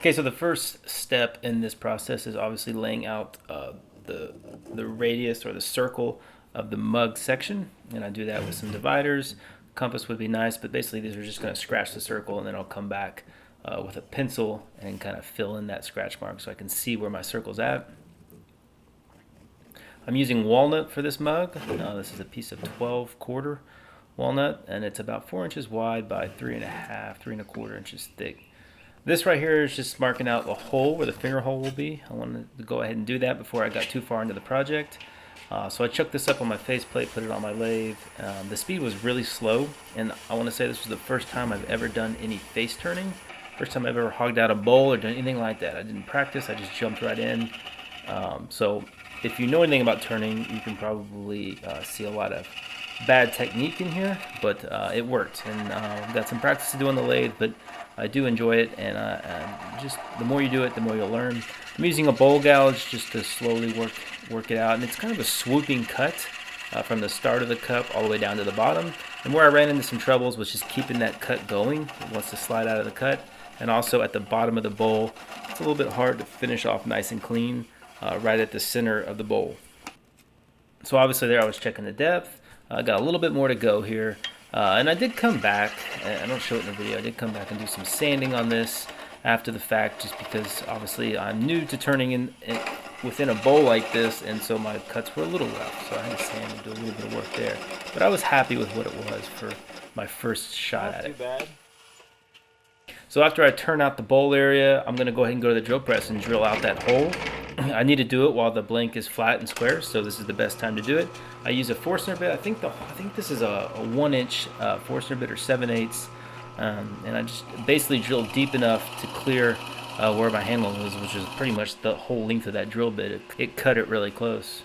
Okay, so the first step in this process is obviously laying out the radius or the circle of the mug section, and I do that with some dividers. Compass would be nice, but basically these are just going to scratch the circle, and then I'll come back with a pencil and kind of fill in that scratch mark so I can see where my circle's at. I'm using walnut for this mug. This is a piece of 12-quarter walnut, and it's about 4 inches wide by 3.25 inches thick. This right here is just marking out the hole where the finger hole will be. I wanted to go ahead and do that before I got too far into the project. So I chucked this up on my faceplate, put it on my lathe. The speed was really slow, and I want to say this was the first time I've ever done any face turning. First time I've ever hogged out a bowl or done anything like that. I didn't practice, I just jumped right in. So if you know anything about turning, you can probably see a lot of bad technique in here, but it worked, and got some practice to do on the lathe, but I do enjoy it, and just the more you do it, the more you'll learn. I'm using a bowl gouge just to slowly work it out, and it's kind of a swooping cut from the start of the cup all the way down to the bottom. And where I ran into some troubles was just keeping that cut going. It wants to slide out of the cut, and also at the bottom of the bowl, it's a little bit hard to finish off nice and clean right at the center of the bowl. So obviously there I was checking the depth. I got a little bit more to go here. And I did come back, I don't show it in the video, I did come back and do some sanding on this after the fact, just because obviously I'm new to turning in within a bowl like this, and so my cuts were a little rough, so I had to sand and do a little bit of work there. But I was happy with what it was for my first shot at it. Not too bad. So after I turn out the bowl area, I'm going to go ahead and go to the drill press and drill out that hole. I need to do it while the blank is flat and square, so this is the best time to do it. I use a Forstner bit. I think this is a 1-inch Forstner bit or 7/8, and I just basically drilled deep enough to clear where my handle was, which is pretty much the whole length of that drill bit. It cut it really close.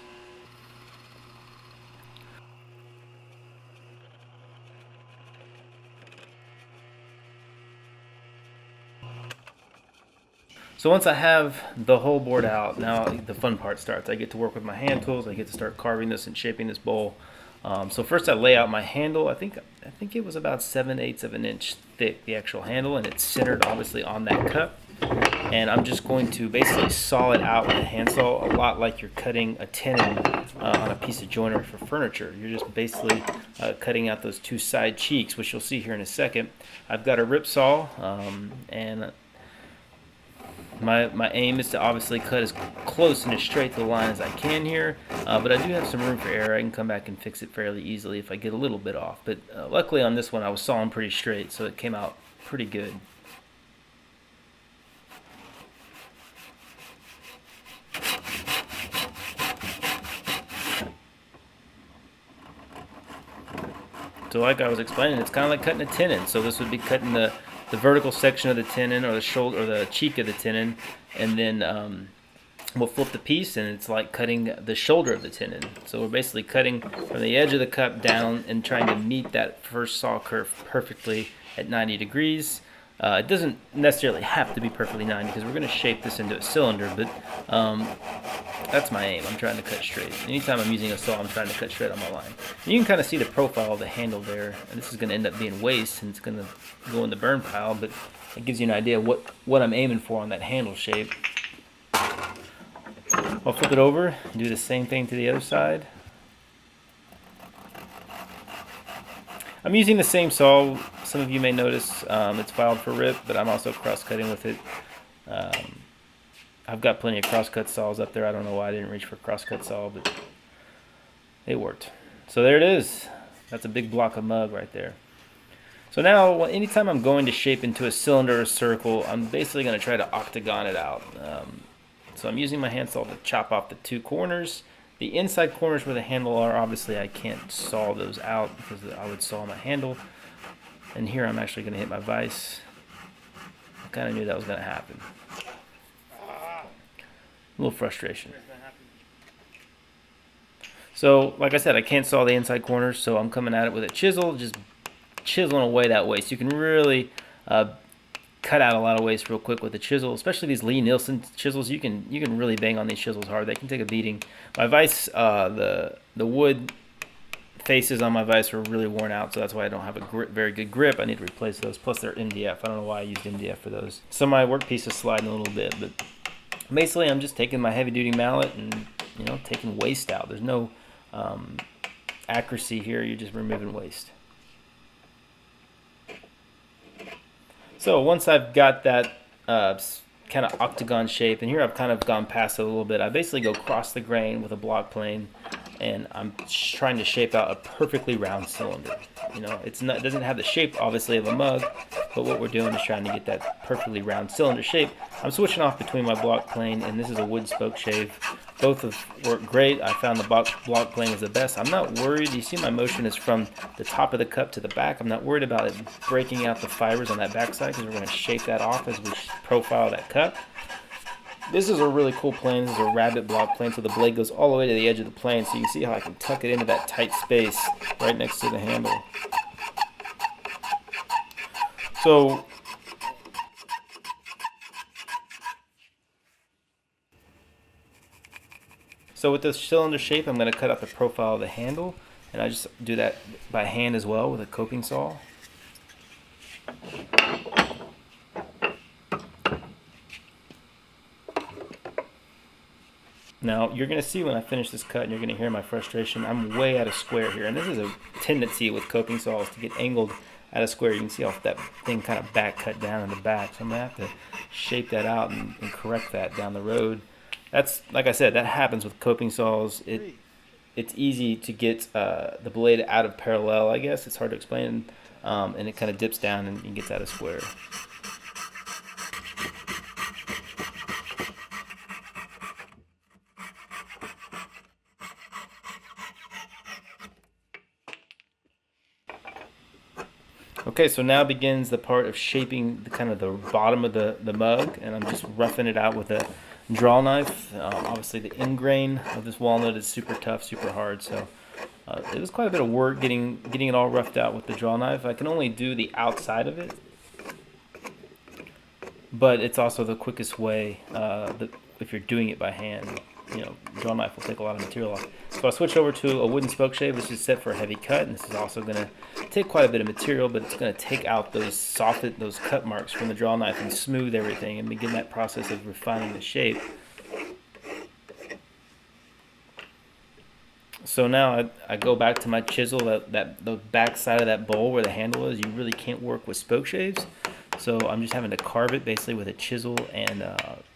So once I have the whole board out, now the fun part starts. I get to work with my hand tools. I get to start carving this and shaping this bowl. So first I lay out my handle. I think it was about 7/8 of an inch thick, the actual handle, and it's centered obviously on that cup. And I'm just going to basically saw it out with a handsaw, a lot like you're cutting a tenon on a piece of joinery for furniture. You're just basically cutting out those two side cheeks, which you'll see here in a second. I've got a rip saw, and my aim is to obviously cut as close and as straight to the line as I can here, but I do have some room for error. I can come back and fix it fairly easily if I get a little bit off. But luckily on this one I was sawing pretty straight, so it came out pretty good. So like I was explaining, it's kind of like cutting a tenon. So this would be cutting the vertical section of the tenon, or the shoulder, or the cheek of the tenon, and then we'll flip the piece, and it's like cutting the shoulder of the tenon. So we're basically cutting from the edge of the cup down and trying to meet that first saw curve perfectly at 90 degrees. It doesn't necessarily have to be perfectly 90 because we're going to shape this into a cylinder, but that's my aim. I'm trying to cut straight. Anytime I'm using a saw, I'm trying to cut straight on my line. And you can kind of see the profile of the handle there, and this is going to end up being waste, and it's going to go in the burn pile, but it gives you an idea of what I'm aiming for on that handle shape. I'll flip it over and do the same thing to the other side. I'm using the same saw. Some of you may notice it's filed for rip, but I'm also cross-cutting with it. I've got plenty of cross-cut saws up there. I don't know why I didn't reach for a cross-cut saw, but it worked. So there it is. That's a big block of mug right there. So now, anytime I'm going to shape into a cylinder or circle, I'm basically going to try to octagon it out. So I'm using my handsaw to chop off the two corners. The inside corners where the handle are, obviously I can't saw those out because I would saw my handle. And here I'm actually going to hit my vise. I kind of knew that was going to happen. A little frustration. So, like I said, I can't saw the inside corners, so I'm coming at it with a chisel, just chiseling away that waste. You can really cut out a lot of waste real quick with the chisel, especially these Lee Nielsen chisels. You can really bang on these chisels hard. They can take a beating. My vise, the wood faces on my vise are really worn out, so that's why I don't have a very good grip. I need to replace those. Plus they're MDF. I don't know why I used MDF for those. So my workpiece is sliding a little bit, but basically I'm just taking my heavy duty mallet and, you know, taking waste out. There's no accuracy here. You're just removing waste. So once I've got that kind of octagon shape, and here I've kind of gone past it a little bit, I basically go across the grain with a block plane, and I'm trying to shape out a perfectly round cylinder. You know, it doesn't have the shape obviously of a mug, but what we're doing is trying to get that perfectly round cylinder shape. I'm switching off between my block plane, and this is a wood spoke shave. Both have worked great. I found the block plane is the best. I'm not worried. You see my motion is from the top of the cup to the back. I'm not worried about it breaking out the fibers on that back side, because we're going to shape that off as we profile that cup. This is a really cool plane. This is a rabbit block plane, so the blade goes all the way to the edge of the plane, so you can see how I can tuck it into that tight space right next to the handle. So with this cylinder shape, I'm going to cut out the profile of the handle, and I just do that by hand as well with a coping saw. Now, you're going to see when I finish this cut, and you're going to hear my frustration, I'm way out of square here. And this is a tendency with coping saws to get angled out of square. You can see how that thing kind of back cut down in the back. So I'm going to have to shape that out and correct that down the road. That's, like I said, that happens with coping saws. It's easy to get the blade out of parallel, I guess. It's hard to explain. And it kind of dips down and gets out of square. Okay, so now begins the part of shaping the kind of the bottom of the mug, and I'm just roughing it out with a draw knife. Obviously the end grain of this walnut is super tough, super hard, so it was quite a bit of work getting it all roughed out with the draw knife. I can only do the outside of it, but it's also the quickest way if you're doing it by hand. You know, draw knife will take a lot of material off. So I switched over to a wooden spoke shave. This is set for a heavy cut, and this is also going to take quite a bit of material, but it's going to take out those cut marks from the draw knife and smooth everything and begin that process of refining the shape. So now I go back to my chisel, the back side of that bowl where the handle is. You really can't work with spoke shaves, so I'm just having to carve it basically with a chisel and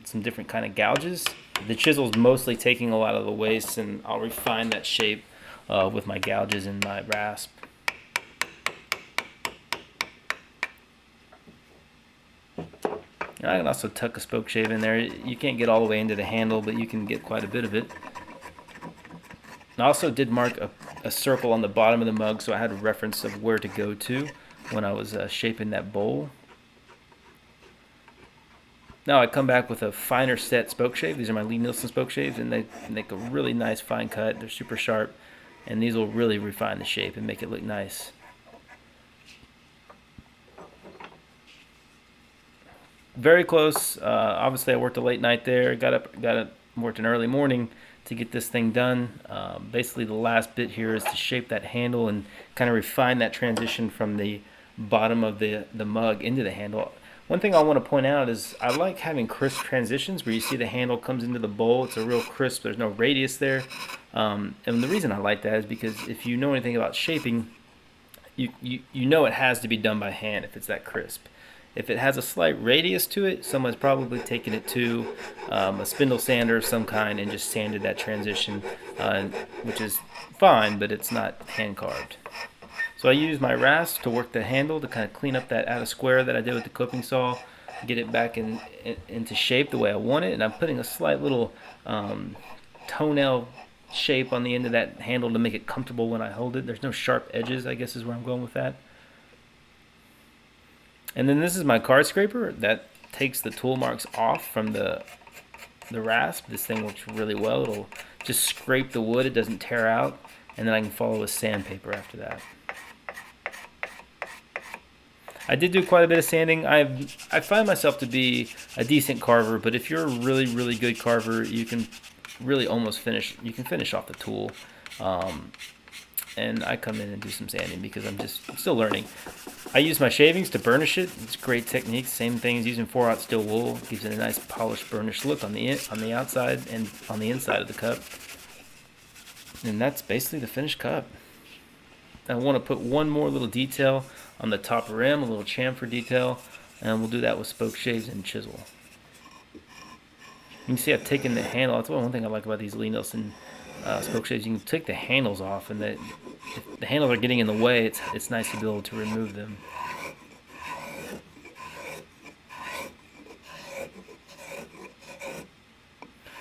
some different kind of gouges. The chisel's mostly taking a lot of the waste, and I'll refine that shape with my gouges and my rasp. And I can also tuck a spoke shave in there. You can't get all the way into the handle, but you can get quite a bit of it. I also did mark a circle on the bottom of the mug, so I had a reference of where to go to when I was shaping that bowl. Now I come back with a finer set spoke shave. These are my Lee Nielsen spoke shaves, and they make a really nice fine cut. They're super sharp, and these will really refine the shape and make it look nice. Very close. Obviously I worked a late night there. Got up, worked an early morning to get this thing done. Basically the last bit here is to shape that handle and kind of refine that transition from the bottom of the mug into the handle. One thing I want to point out is I like having crisp transitions where you see the handle comes into the bowl. It's a real crisp. There's no radius there. And the reason I like that is because if you know anything about shaping, you know it has to be done by hand if it's that crisp. If it has a slight radius to it, someone's probably taken it to a spindle sander of some kind and just sanded that transition, which is fine, but it's not hand carved. So I use my rasp to work the handle to kind of clean up that out of square that I did with the coping saw, get it back into shape the way I want it, and I'm putting a slight little toenail shape on the end of that handle to make it comfortable when I hold it. There's no sharp edges, I guess is where I'm going with that. And then this is my card scraper that takes the tool marks off from the rasp. This thing works really well. It'll just scrape the wood, it doesn't tear out, and then I can follow with sandpaper after that. I did do quite a bit of sanding. I find myself to be a decent carver, but if you're a really, really good carver, you can really almost finish. You can finish off the tool. and I come in and do some sanding because I'm still learning. I use my shavings to burnish it. It's a great technique. Same thing as using 4/0 steel wool. Gives it a nice polished burnished look on the outside and on the inside of the cup. And that's basically the finished cup. I want to put one more little detail on the top rim, a little chamfer detail, and we'll do that with spoke shaves and chisel. You can see I've taken the handle. That's one thing I like about these Lee Nielsen spoke shaves. You can take the handles off, and if the handles are getting in the way, it's nice to be able to remove them.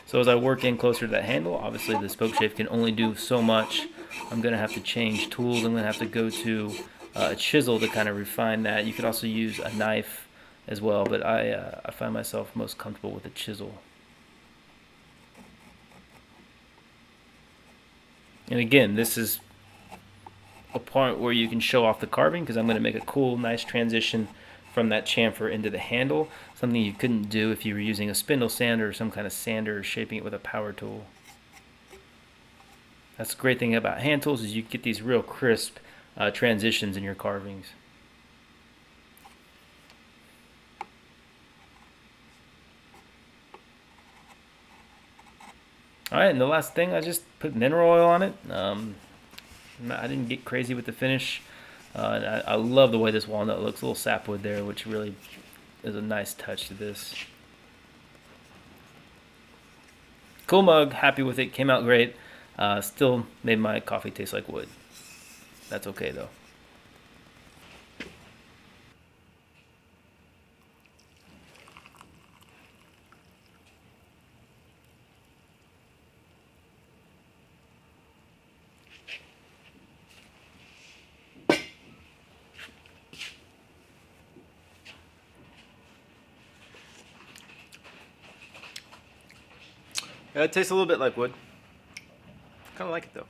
So as I work in closer to that handle, obviously the spoke shave can only do so much. I'm going to have to change tools. I'm going to have to go to a chisel to kind of refine that. You could also use a knife as well, but I find myself most comfortable with a chisel. And again, this is a part where you can show off the carving, because I'm going to make a cool, nice transition from that chamfer into the handle, something you couldn't do if you were using a spindle sander or some kind of sander or shaping it with a power tool. That's the great thing about hand tools, is you get these real crisp transitions in your carvings. Alright, and the last thing, I just put mineral oil on it. I didn't get crazy with the finish. I love the way this walnut looks, a little sapwood there, which really is a nice touch to this. Cool mug, happy with it, came out great. Still made my coffee taste like wood. That's okay though. It tastes a little bit like wood. Kind of like it though.